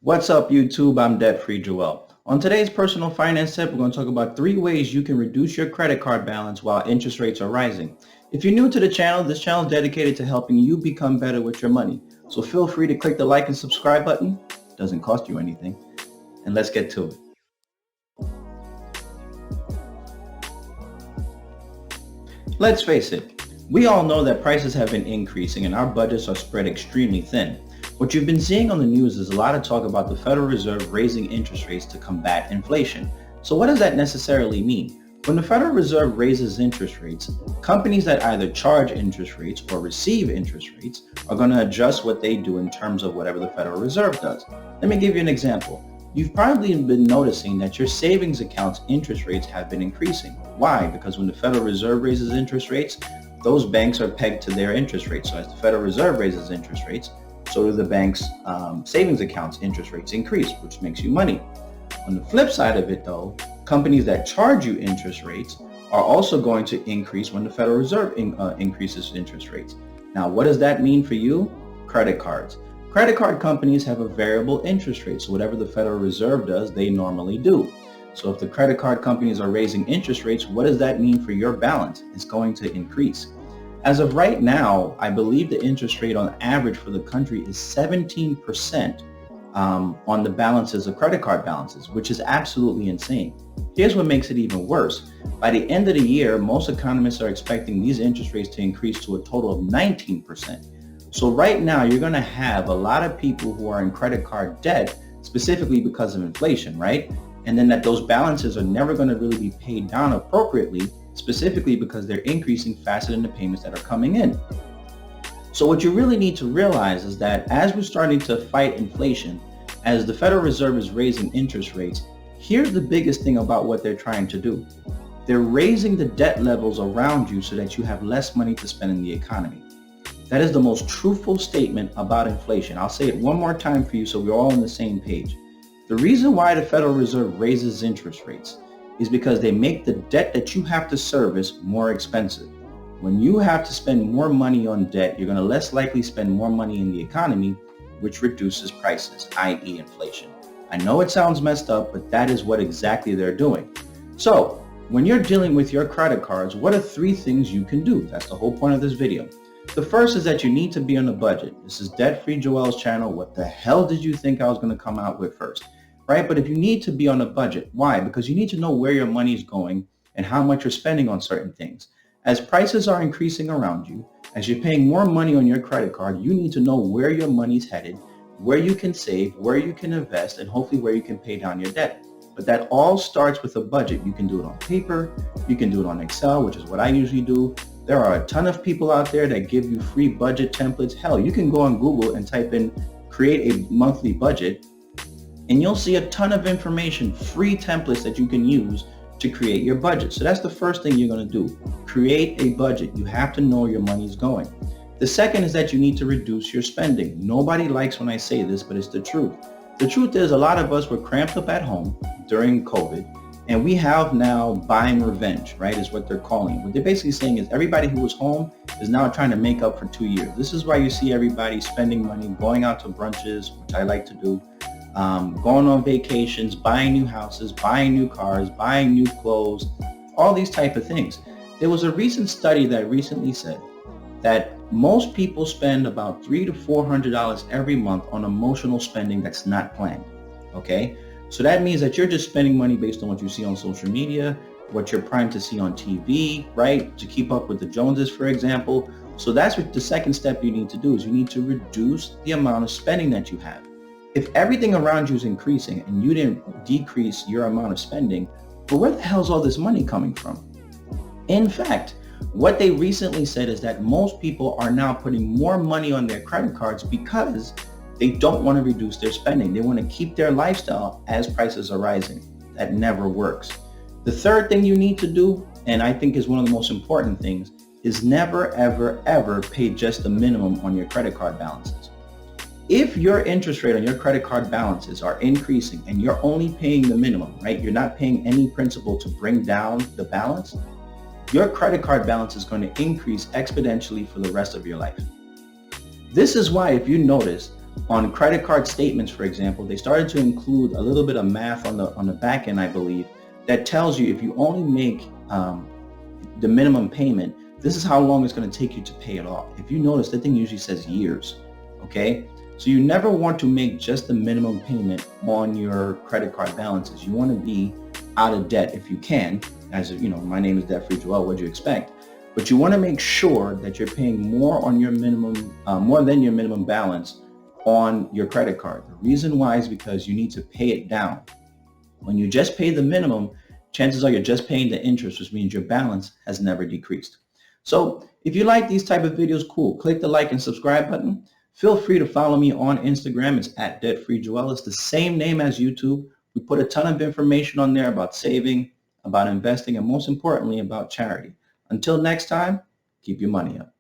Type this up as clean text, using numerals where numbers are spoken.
What's up, YouTube? I'm Debt-Free Joel. On today's personal finance tip, we're going to talk about 3 ways you can reduce your credit card balance while interest rates are rising. If you're new to the channel, this channel is dedicated to helping you become better with your money. So feel free to click the like and subscribe button. It doesn't cost you anything. And let's get to it. Let's face it, we all know that prices have been increasing and our budgets are spread extremely thin. What you've been seeing on the news is a lot of talk about the Federal Reserve raising interest rates to combat inflation. So what does that necessarily mean? When the Federal Reserve raises interest rates, companies that either charge interest rates or receive interest rates are going to adjust what they do in terms of whatever the Federal Reserve does. Let me give you an example. You've probably been noticing that your savings account's interest rates have been increasing. Why? Because when the Federal Reserve raises interest rates, those banks are pegged to their interest rates. So as the Federal Reserve raises interest rates, so do the bank's savings accounts interest rates increase, which makes you money. On the flip side of it though, companies that charge you interest rates are also going to increase when the Federal Reserve increases interest rates. Now, what does that mean for you? Credit cards. Credit card companies have a variable interest rate, so whatever the Federal Reserve does, they normally do. So if the credit card companies are raising interest rates, what does that mean for your balance? It's going to increase. As of right now, I believe the interest rate on average for the country is 17% on the balances of credit card balances, which is absolutely insane. Here's what makes it even worse. By the end of the year, most economists are expecting these interest rates to increase to a total of 19%. So right now, you're going to have a lot of people who are in credit card debt, specifically because of inflation, right? And then that those balances are never going to really be paid down appropriately, specifically because they're increasing faster than the payments that are coming in. So what you really need to realize is that as we're starting to fight inflation, as the Federal Reserve is raising interest rates, here's the biggest thing about what they're trying to do. They're raising the debt levels around you so that you have less money to spend in the economy. That is the most truthful statement about inflation. I'll say it one more time for you so we're all on the same page. The reason why the Federal Reserve raises interest rates is because they make the debt that you have to service more expensive. When you have to spend more money on debt, you're going to less likely spend more money in the economy, which reduces prices, i.e. inflation. I know it sounds messed up, but that is what exactly they're doing. So when you're dealing with your credit cards, what are 3 things you can do? That's the whole point of this video. The first is that you need to be on a budget. This is Debt-Free Joel's channel. What the hell did you think I was going to come out with first? Right? But if you need to be on a budget, why? Because you need to know where your money is going and how much you're spending on certain things. As prices are increasing around you, as you're paying more money on your credit card, you need to know where your money's headed, where you can save, where you can invest, and hopefully where you can pay down your debt. But that all starts with a budget. You can do it on paper, you can do it on Excel, which is what I usually do. There are a ton of people out there that give you free budget templates. Hell, you can go on Google and type in create a monthly budget, and you'll see a ton of information, free templates that you can use to create your budget. So that's the first thing you're going to do. Create a budget. You have to know where your money's going. The second is that you need to reduce your spending. Nobody likes when I say this, but it's the truth. The truth is a lot of us were cramped up at home during COVID, and we have now buying revenge, right, is what they're calling it. What they're basically saying is everybody who was home is now trying to make up for 2 years. This is why you see everybody spending money, going out to brunches, which I like to do, going on vacations, buying new houses, buying new cars, buying new clothes, all these type of things. There was a recent study that recently said that most people spend about $300 to $400 every month on emotional spending that's not planned. Okay? So that means that you're just spending money based on what you see on social media, what you're primed to see on TV, right? To keep up with the Joneses, for example. So that's what the second step you need to do is you need to reduce the amount of spending that you have. If everything around you is increasing and you didn't decrease your amount of spending, well, where the hell is all this money coming from? In fact, what they recently said is that most people are now putting more money on their credit cards because they don't want to reduce their spending. They want to keep their lifestyle as prices are rising. That never works. The third thing you need to do, and I think is one of the most important things, is never, ever, ever pay just the minimum on your credit card balances. If your interest rate on your credit card balances are increasing and you're only paying the minimum, right? You're not paying any principal to bring down the balance, your credit card balance is going to increase exponentially for the rest of your life. This is why, if you notice, On credit card statements, for example, they started to include a little bit of math on the back end, I believe, that tells you if you only make the minimum payment, this is how long it's going to take you to pay it off. If you notice, the thing usually says years, okay? So you never want to make just the minimum payment on your credit card balances. You want to be out of debt if you can. As you know, my name is Debt Free Joel. What do you expect? But you want to make sure that you're paying more on your minimum, more than your minimum balance on your credit card. The reason why is because you need to pay it down. When you just pay the minimum, chances are you're just paying the interest, which means your balance has never decreased. So if you like these type of videos, cool. Click the like and subscribe button. Feel free to follow me on Instagram. It's @DebtFreeJoel. It's the same name as YouTube. We put a ton of information on there about saving, about investing, and most importantly, about charity. Until next time, keep your money up.